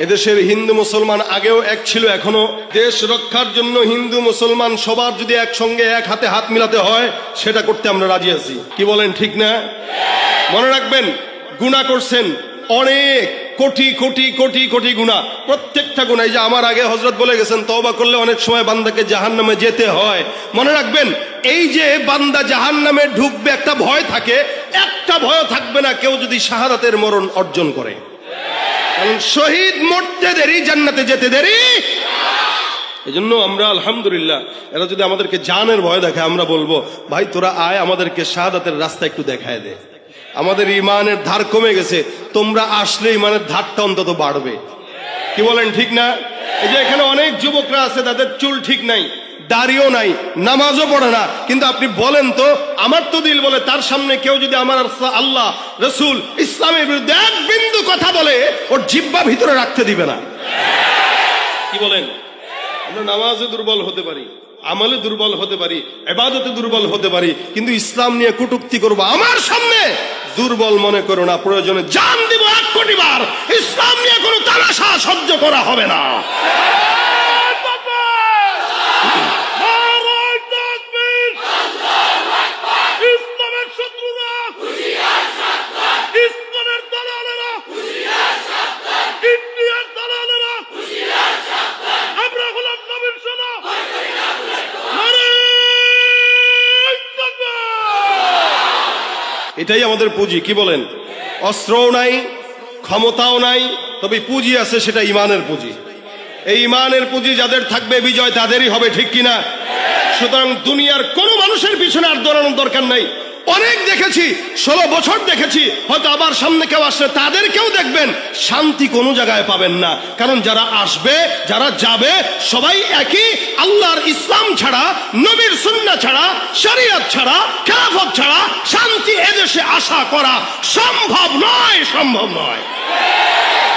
এদেশের হিন্দু মুসলমান আগেও এক ছিল, এখনো। দেশ রক্ষার জন্য হিন্দু মুসলমান সবার যদি একসঙ্গে এক হাতে হাত মিলাতে হয়, সেটা করতে আমরা রাজি আছি। কি বলেন, ঠিক না? মনে রাখবেন, গুনাহ করছেন অনেক, কোটি কোটি কোটি কোটি গুনাহ, প্রত্যেকটা গুনাহ। এই যে আমার আগে হযরত বলে গেছেন, তওবা করলে অনেক সময় বান্দাকে জাহান্নামে যেতে হয়। মনে রাখবেন, এই যে বান্দা জাহান্নামে ঢুকবে একটা ভয় থাকে, একটা ভয় থাকবে না কেউ যদি শাহাদাতের মরণ অর্জন করে। কারণ শহীদ মরতে দেরি, জান্নাতে যেতে দেরি। এজন্য আমরা আলহামদুলিল্লাহ, এরা যদি আমাদেরকে জানের ভয় দেখায়, আমরা বলবো ভাই তোরা আয়, আমাদেরকে শাহাদাতের রাস্তা একটু দেখায় দে। আমাদের ইমানের ধার কমে গেছে, তোমরা আসলে ইমানের ধারটা অন্তত বাড়বে। কি বলেন, ঠিক না? এই যে এখানে অনেক যুবকরা আছে, তাদের চুল ঠিক নাই, দাড়িও নাই, নামাজও পড়ে না, কিন্তু আপনি বলেন তো, আমার তো দিল বলে তার সামনে কেউ যদি আমার আল্লাহ, রসুল, ইসলামের বিরুদ্ধে এক বিন্দু কথা বলে, ওর জিহ্বা ভিতরে রাখতে দিবে না। কি বলেন? আমরা নামাজে দুর্বল হতে পারি, আমলে দুর্বল হতে পারি, ইবাদতে দুর্বল হতে পারি, কিন্তু ইসলাম নিয়ে কটূক্তি করবো আমার সামনে, দুর্বল মনে করো না। প্রয়োজনে জান দিব 1 কোটি বার, ইসলাম নিয়ে কোনো তামাশা সহ্য করা হবে না। এটাই আমাদের পুঁজি। কি বলেন? অস্ত্রও নাই, ক্ষমতাও নাই, তবে পুঁজি আছে, সেটা ইমানের পুঁজি। এই ইমানের পুঁজি যাদের থাকবে, বিজয় তাদেরই হবে। ঠিক কিনা? সুতরাং দুনিয়ার কোন মানুষের পিছনে আর দৌড়ানোর দরকার নাই। অনেক দেখেছি, 16 বছর দেখেছি, হয়তো আবার সামনে কেউ আসলে তাদেরকেও দেখবেন, শান্তি কোনো জায়গায় পাবেন না। কারণ যারা আসবে, যারা যাবে, সবাই একই। আল্লাহর ইসলাম ছাড়া, নবীর সুন্নাহ ছাড়া, শরীয়ত ছাড়া, খেলাফত ছাড়া শান্তি এদেশে আশা করা সম্ভব নয়, সম্ভব নয়।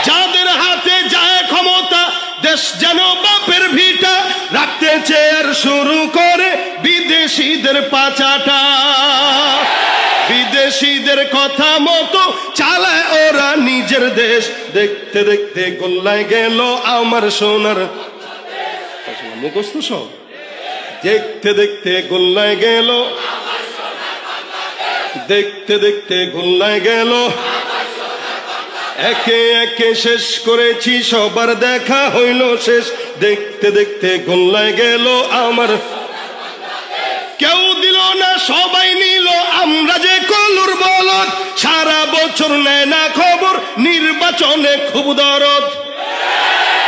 যাদের হাতে যায় ক্ষমতা, দেশ যেন বাপের ভিটা, রাখতে চেয়ার শুরু করে বিদেশিদের পাচাটা। বিদেশিদের কথা মতো চালায় ওরা নিজের দেশ। দেখতে দেখতে গোল্লায় গেল আমার সোনার মুখস্থ সব। দেখতে দেখতে গোল্লায় গেল, দেখতে দেখতে গোল্লায় গেল, একে একে শেষ করেছি, সবার দেখা হইল শেষ। দেখতে দেখতে গোল্লায় গেল আমার, কেউ দিল না সবাই নিল, আমরা যে কলুর বলদ, সারা বছর নেয় না খবর, নির্বাচনে খুব দরদ।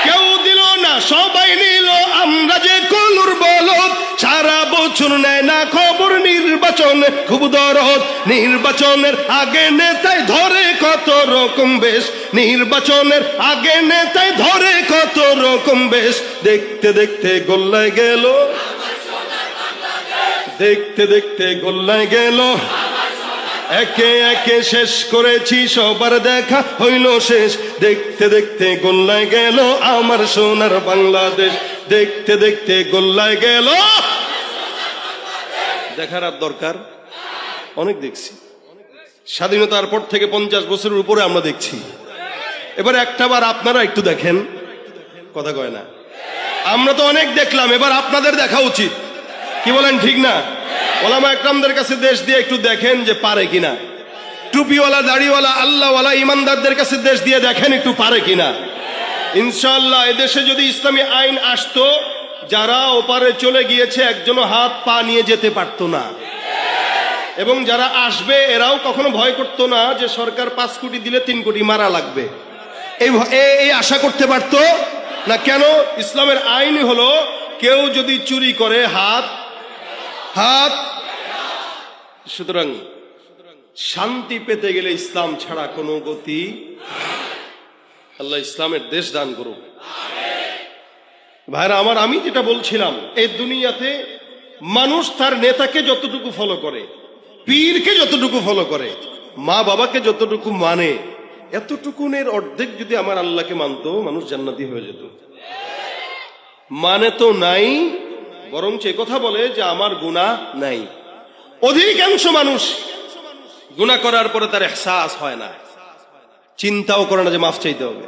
কেউ দিল না সবাই নিল, আমরা যে কলুর বলদ, সারা বছর নেয় না খবর, নির্বাচনে খুব দরদ। নির্বাচনের আগে নেতায় ধরে কত রকম বেশ, নির্বাচনের আগে নেতায় ধরে কত রকম বেশ। দেখতে দেখতে গোল্লায় গেল, দেখতে দেখতে গোল্লায় গেল, একে একে শেষ করেছি, সবার দেখা হইল শেষ। দেখতে দেখতে গোল্লায় গেল আমার সোনার বাংলাদেশ। দেখতে দেখতে গোল্লায় গেল। দেখার আর দরকার অনেক দেখছি, স্বাধীনতার পর থেকে 50 বছরের উপরে আমরা দেখছি। এবার একটা বার আপনারা একটু দেখেন, কথা কয় না? আমরা তো অনেক দেখলাম, এবার আপনাদের দেখা উচিত। কি বলেন, ঠিক না? ওলামা একরামদের কাছে দেশ দিয়ে একটু দেখেন যে পারে কিনা। টুপিওয়ালা, দাড়িওয়ালা, আল্লাহওয়ালা ইমানদারদের কাছে দেশ দিয়ে দেখেন একটু পারে কিনা। ইনশাআল্লাহ এদেশে যদি ইসলামী আইন আসতো, যারা ওপারে চলে গিয়েছে একজনও হাত পা নিয়ে যেতে পারতো না। এবং যারা আসবে এরাও কখনো ভয় করতো না যে সরকার 5 কোটি দিলে 3 কোটি মারা লাগবে, এই আশা করতে পারতো না। কেন? ইসলামের আইন হলো, কেউ যদি চুরি করে হাত হাত। সুতরাং শান্তি পেতে গেলে ইসলাম ছাড়া কোনো গতি। আল্লাহ ইসলামের দেশ দান করুক। ভাইরা আমার, আমি যেটা বলছিলাম, এই দুনিয়াতে মানুষ তার নেতাকে যতটুকু ফলো করে, পীরকে যতটুকু ফলো করে, মা বাবাকে যতটুকু মানে, এতটুকুনের অর্ধেক যদি আমার আল্লাহকে মানতো, মানুষ জান্নাতি হয়ে যেত। মানে তো নাই, বরঞ্চ কথা বলে যে আমার গুনাহ নাই। অধিকাংশ মানুষ গুনাহ করার পরে তার ইহসাস হয় না, চিন্তাও করে না যে মাফ চাইতে হবে।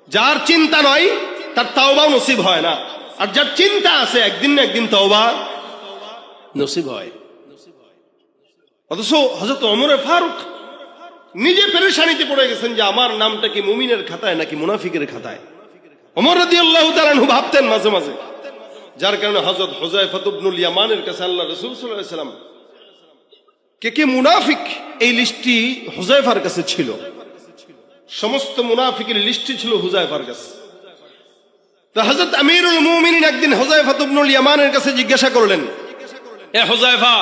যার চিন্তা নয় তার তাওবা নসিব হয় না, আর যার চিন্তা আছে একদিন না একদিন তাওবা নসিব হয়। অথচ হযরত ওমর ফারুক নিজে পেরেশানিতে পড়ে গেছেন যে আমার নামটা কি মুমিনের খাতায় নাকি মুনাফিকের খাতায়। ওমর রাদিয়াল্লাহু তাআলা আনহু ভাবতেন মাঝে মাঝে, যার কারণে হযরত হুযায়ফা ইবনুল ইয়ামানের কাছে আল্লাহ রাসূল সাল্লাল্লাহু আলাইহি ওয়াসাল্লাম কে মুনাফিক এই লিস্টটি হুযায়ফার কাছে ছিল, সমস্ত মুনাফিকের লিস্টটি ছিল হুযায়ফার কাছে। তো হযরত আমিরুল মুমিনিন একদিন হুযায়ফা ইবনুল ইয়ামানের কাছে জিজ্ঞাসা করলেন, এ হুযায়ফা,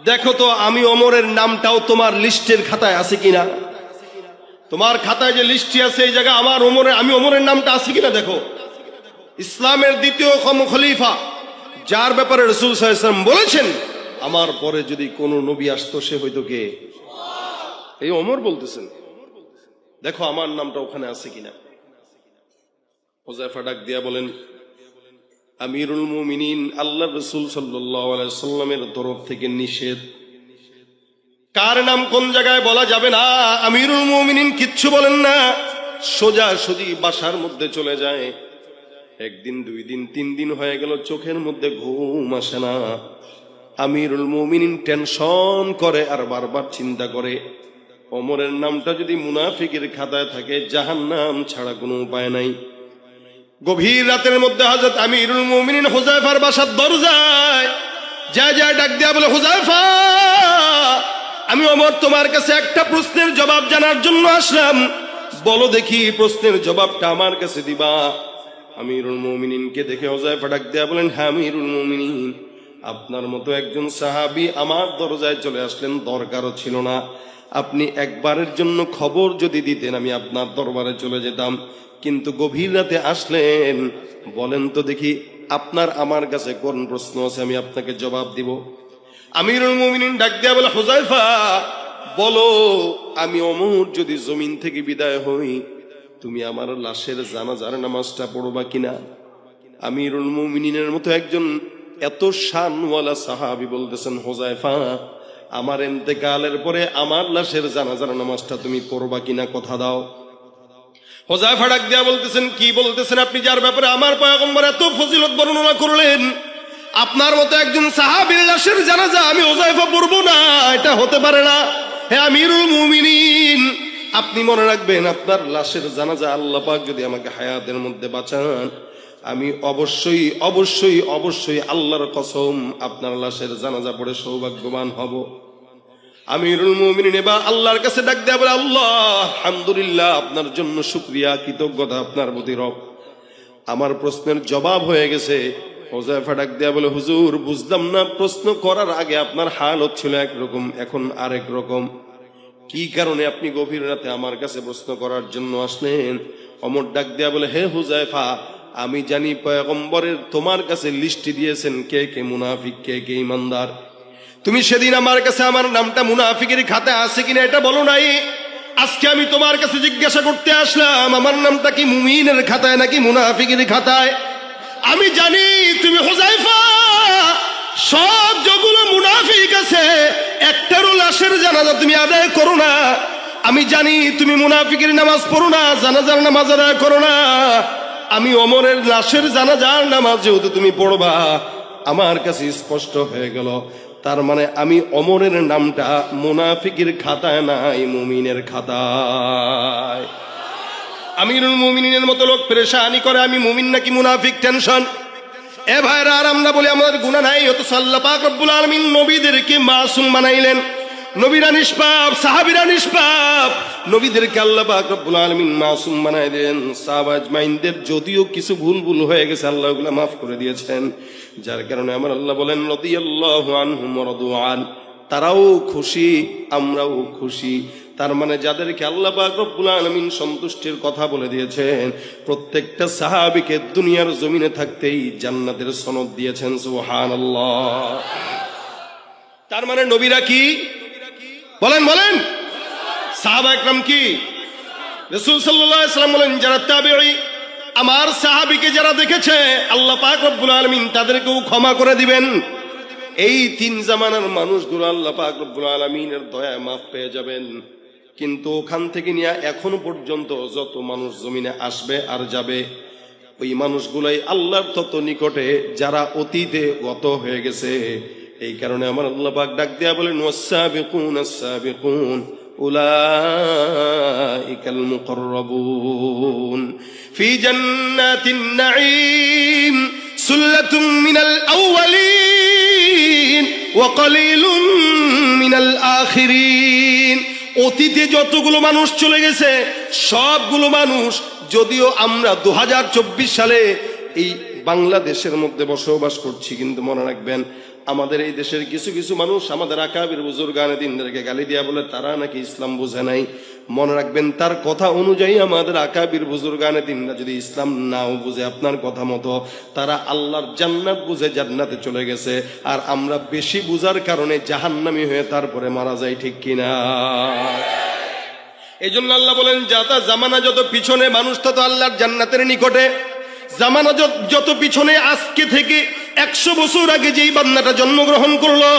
দেখো তো আমি ওমরের নামটাও তোমার লিস্টের খাতায় আছে কিনা, তোমার খাতায় যে লিস্টটি আছে এই জায়গায় আমি ওমরের নামটা আছে কিনা দেখো। ইসলামের দ্বিতীয় খলিফা, যার ব্যাপারে রাসূল সাল্লাল্লাহু আলাইহি ওয়াসাল্লাম বলেছেন আমার পরে যদি কোন নবী আসতো সে হয়তো কে, এই ওমর বলতেছেন, দেখো আমার নামটা ওখানে আছে কিনা। হুযায়ফা ডাক দিয়া বলেন, আমিরুল মুমিনিন, আল্লাহর রাসূল সাল্লাল্লাহু আলাইহি ওয়াসাল্লামের তরফ থেকে নিষেধ, কার নাম কোন জায়গায় বলা যাবে না। আমিরুল মুমিনিন কিচ্ছু বলেন না, সোজা সুজি বাসার মধ্যে চলে যায়। একদিন, 2 দিন, 3 দিন হয়ে গেল, চোখের মধ্যে ঘুম আসে না। আমিরুল মুমিনিন টেনশন করে আর বারবার চিন্তা করে, ওমরের নামটা যদি মুনাফিকের খাতায় থাকে জাহান্নাম ছাড়া কোনো উপায় নাই। গভীর রাতের মধ্যে হযরত আমিরুল মুমিনিন হুযায়ফার বাসার দরজায় যায় ডাক দিয়া বলে, হুযায়ফা, আমি ওমর তোমার কাছে একটা প্রশ্নের জবাব জানার জন্য আসলাম, বলো দেখি প্রশ্নের জবাবটা আমার কাছে দিবা। আমিরুল মুমিনিনকে দেখে হুযায়ফা ডাক দিয়া বলেন, হ্যাঁ আমিরুল মুমিনিন, আপনার মতো একজন সাহাবী আমার দরজায় চলে আসলেন, দরকারও ছিল না, আপনি একবারের জন্য খবর যদি দিতেন আমি আপনার দরবারে চলে যেতাম, কিন্তু গভীর রাতে আসলেন, বলেন তো দেখি আপনার আমার কাছে কোন প্রশ্ন আছে, আমি আপনাকে জবাব দিব। আমিরুল মুমিনিন ডাক দিয়া বলে, হুযায়ফা বলো, আমি ওমর যদি জমিন থেকে বিদায় হই তুমি আমার লাশের জানাজার নামাজটা পড়বা কিনা। আমিরুল মুমিনিনের মতো একজন এত শানওয়ালা সাহাবী বলতেছেন, হুযায়ফা আমার ইন্তেকালের পরে আমার লাশের জানাজার নামাজটা তুমি পড়বা কিনা, কথা দাও। হুযায়ফা ডাক দিয়া বলতেছেন, কি বলতেছেন আপনি, যার ব্যাপারে আমার পয়গম্বর এত ফজিলত বর্ণনা করলেন, আপনার মতো একজন সাহাবীর লাশের জানাজা আমি হুযায়ফা পড়বো না, এটা হতে পারে না। হে আমিরুল মুমিনিন, আপনি মনে রাখবেন আপনার লাশের জানাজা আল্লাহ পাক যদি আমাকে হায়াতের মধ্যে বাঁচান, আমি অবশ্যই অবশ্যই অবশ্যই আল্লাহর কসম আপনার লাশের জানাজা পড়ে সৌভাগ্যবান হব। আমিরুল মুমিনিন এবার আল্লাহর কাছে ডাক দেয়া বলে, আল্লাহ আলহামদুলিল্লাহ, আপনার জন্য শুকরিয়া, কৃতজ্ঞতা আপনার প্রতি রব, আমার প্রশ্নের জবাব হয়ে গেছে। হুযায়ফা ডাক দেয়া বলে, হুজুর বুঝলাম না, প্রশ্ন করার আগে আপনার হালত ছিল একরকম, এখন আরেক রকম, কি কারণে আপনি গভীর রাতে আমার কাছে প্রশ্ন করার জন্য আসলেন। ওমর ডাক দেয়া বলে, হে হুযায়ফা, আমি জানি পয়গম্বরের তোমার কাছে লিস্টি দিয়েছেন কে কে মুনাফিক কে কে ইমানদার, তুমি সেদিন আমার কাছে আমার নামটা মুনাফিকের খাতায় আছে কিনা এটা বলো নাই, আজকে আমি তোমার কাছে জিজ্ঞাসা করতে আসলাম আমার নামটা কি মুমিনের খাতায় নাকি মুনাফিকের খাতায়। আমি জানি তুমি হুযায়ফা সব যেগুলো মুনাফিক আছে একটারও লাশের জানাজা তুমি আদায় করো না, আমি জানি তুমি মুনাফিকের নামাজ পড়ো না, জানাজার নামাজ আদায় করো না, আমি ওমরের লাশের জানাজার নামাজ যেহেতু তুমি পড়বা আমার কাছে স্পষ্ট হয়ে গেল, তার মানে আমি ওমরের নামটা মুনাফিকের খাতায় নাই মুমিনের খাতায়। আমিরুল মুমিনিনের মতো লোক পেরেশানি করে আমি মুমিন নাকি মুনাফিক টেনশন। এ ভাইরা, আর আমরা বলি আমাদের গুনাহ নাই, অথচ আল্লাহ পাক রব্বুল আলামিন নবীদেরকে মাসুম বানাইলেন, নবীরা নিষ্পাপ, সাহাবীরা নিষ্পাপ, নবীদেরকে আল্লাহ পাক রব্বুল আলামিন মাসুম বানাই দেন। সাহাবা আজমাইনদের যদিও কিছু ভুল হয়ে গেছে আল্লাহ ওগুলা মাফ করে দিয়েছেন, যার কারণে আমার আল্লাহ বলেন রাদিয়াল্লাহু আনহুম ওয়া রাদু আন, তারাও খুশি আমরাও খুশি। তার মানে যাদেরকে আল্লাহ পাক রব্বুল আলামিন সন্তুষ্টির কথা বলে দিয়েছেন প্রত্যেকটা সাহাবীকে দুনিয়ার জমিনে থাকতেই জান্নাতের সনদ দিয়েছেন, সুবহানাল্লাহ। তার মানে নবীরা কি বলেন বলেন, সাহাবা একরাম কি, রাসূল সাল্লাল্লাহু আলাইহি ওয়াসাল্লাম বলেন যারা তাবেঈ আমার সাহাবীকে যারা দেখেছে আল্লাহ পাক রব্বুল আলামিন তাদেরকেও ক্ষমা করে দিবেন। এই 3 জামানার মানুষগুলো আল্লাহ পাক রব্বুল আলামিনের দয়ায় মাফ পেয়ে যাবেন। কিন্তু ওখান থেকে নিয়ে এখনো পর্যন্ত যত মানুষ জমিনে আসবে আর যাবে, ওই মানুষগুলাই আল্লাহর তত নিকটে যারা অতীতে গত হয়ে গেছে। এই কারণে আমার আল্লাহ পাক ডাক দেয়া বলেন, ওয়াস-সাবিকুন আস-সাবিকুন উলাইকাল মুকাররাবুন ফি জান্নাতিন নাঈম সুল্লাতুম মিনাল আউয়ালিন ওয়া কালিলুম মিনাল আখিরিন। অতীতে যতগুলো মানুষ চলে গেছে সবগুলো মানুষ, যদিও আমরা 2024 সালে এই বাংলাদেশের মধ্যে বসবাস করছি, কিন্তু মনে রাখবেন আমাদের এই দেশের কিছু কিছু মানুষ আমাদের আকাবির বুজুর্গানে দিনদেরকে গালি দিয়া বলে তারা নাকি ইসলাম বোঝে নাই। মনে রাখবেন তার কথা অনুযায়ী আমাদের আকাবির বুজুর্গানে দিনরা যদি ইসলাম নাও বুঝে আপনার কথা মতো, তারা আল্লাহর জান্নাত বুঝে জান্নাতে চলে গেছে, আর আমরা বেশি বুঝার কারণে জাহান্নামী হয়ে তারপরে মারা যাই, ঠিক কিনা? এই জন্য আল্লাহ বলেন, যাতা জামানা যত পিছনে মানুষ তত আল্লাহর জান্নাতের নিকটে। জামানা যত পিছনে, আজকে থেকে 100 বছর আগে যেই বান্দাটা জন্মগ্রহণ করলো,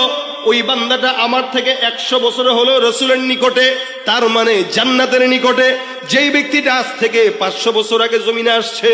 ওই বান্দাটা আমার থেকে 100 বছরে হলো রসুলের নিকটে, তার মানে জান্নাতের নিকটে। যেই ব্যক্তিটা আজ থেকে 500 বছর আগে জমিনে আসছে,